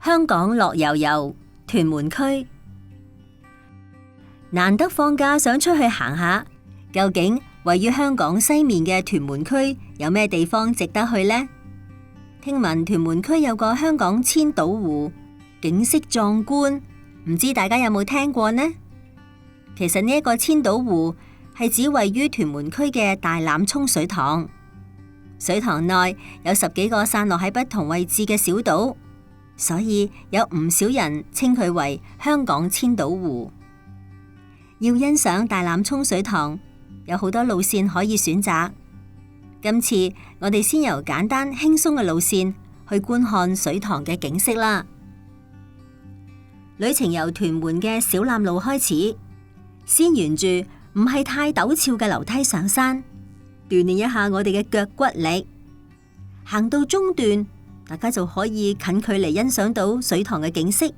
香港樂悠悠屯門區，難得放假想出去行下，究竟位於香港西面嘅屯門區有咩地方值得去呢？聽聞屯門區有個香港千島湖，景色壯觀，唔知大家有冇聽過呢？其實呢一個千島湖係指位於屯門區嘅大欖涌水塘，水塘內有10幾個散落喺不同位置嘅小島，所以有唔少人稱佢為香港千島湖。要欣賞大欖涌水塘，有好多路線可以選擇。今次我哋先由簡單輕鬆嘅路線去觀看水塘嘅景色啦。旅程由屯門嘅小欖路開始，先沿住唔係太陡峭嘅樓梯上山，鍛煉一下我哋嘅腳骨力。行到中段，大家就可以近距離欣賞到水塘嘅景色。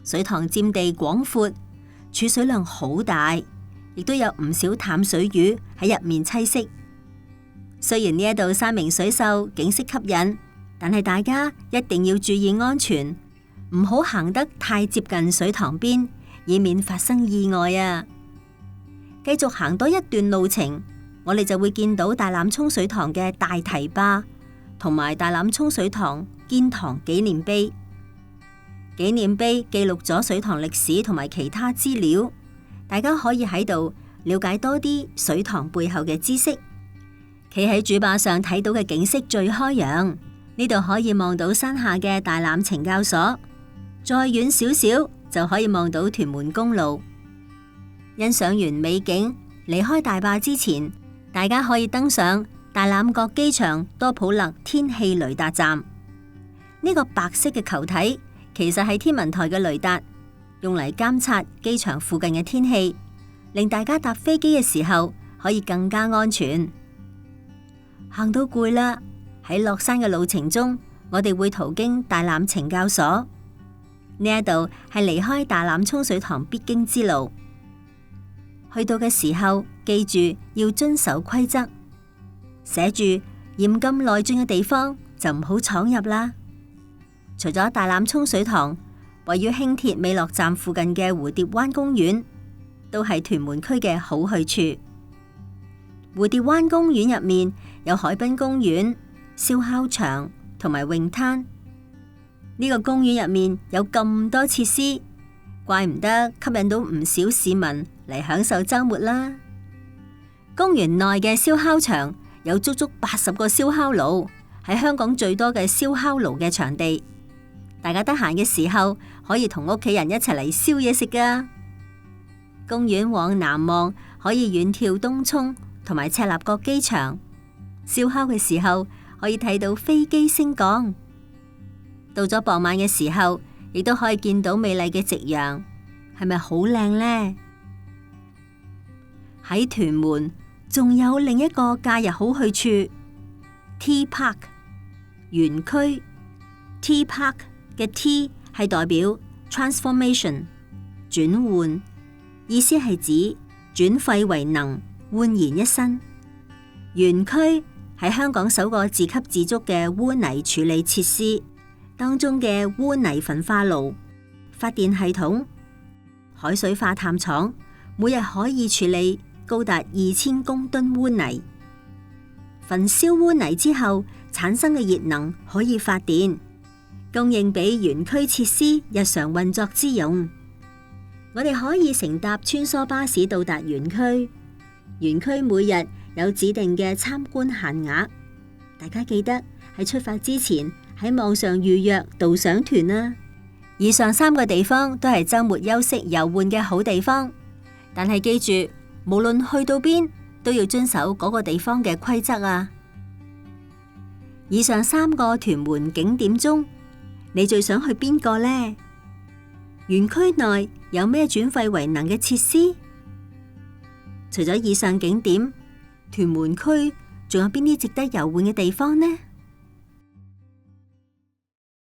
水塘佔地廣闊，儲水量好大，亦都有唔少淡水魚喺入面棲息。雖然呢一度山明水秀，景色吸引，但係大家一定要注意安全，唔好行得太接近水塘邊，以免發生意外啊！繼續行多一段路程，我哋就會見到大欖涌水塘嘅大堤壩，同埋大欖涌水塘建塘紀念碑。紀念碑記錄咗水塘歷史同埋其他資料，大家可以喺度了解多啲水塘背後嘅知識。企喺主壩上睇到嘅景色最開揚，呢度可以望到山下嘅大欖懲教所，再遠少少就可以望到屯門公路。欣賞完美景，離開大壩之前，大家可以登上大欖角機場多普勒天氣雷達站。呢個白色嘅球體其實係天文台嘅雷達，用嚟監察機場附近嘅天氣，令大家搭飛機嘅時候可以更加安全。行到攰啦，喺落山嘅路程中，我哋會途經大欖懲教所。呢一度係離開大欖涌水塘必經之路。去到嘅時候，記住要遵守規則，寫住嚴禁內進嘅地方就唔好闖入啦。除咗大欖涌水塘，位於輕鐵美樂站附近嘅蝴蝶灣公園，都係屯門區嘅好去處。蝴蝶灣公園入面有海濱公園、燒烤場同埋泳灘。呢個公園入面有咁多設施，怪唔得吸引到唔少市民嚟享受週末啦。公園內嘅燒烤場有足足80個燒烤爐，係香港最多嘅燒烤爐嘅場地。大家得閒嘅時候可以同屋企人一齊嚟燒嘢食㗎。公園往南望可以遠眺東涌同埋赤鱲角機場，燒烤嘅時候可以睇到飛機升降。到咗傍晚嘅時候，亦都可以見到美麗嘅夕陽，係咪好靚呢？喺屯門仲有另一個假日好去處 T Park 園區。 T Park 嘅 T 係代表 transformation 轉換，意思係指轉廢為能，煥然一新。園區係香港首個自給自足嘅污泥處理設施，當中嘅污泥焚化爐、發電系統、海水化淡廠，每日可以處理高達2000公噸污泥。焚燒污泥之後產生嘅熱能可以發電，供應俾園區設施日常運作之用。我哋可以乘搭穿梭巴士到達園區。園區每日有指定嘅參觀限額，大家記得喺出發之前喺網上預約導賞團啦。以上3個地方都係週末休息遊玩嘅好地方，但係記住，無論去到邊都要遵守嗰個地方嘅規則啊。以上3個屯門景點中，你最想去邊個呢？園區內有咩轉廢為能嘅設施？除咗以上景點，屯門區仲有邊啲值得遊玩嘅地方呢？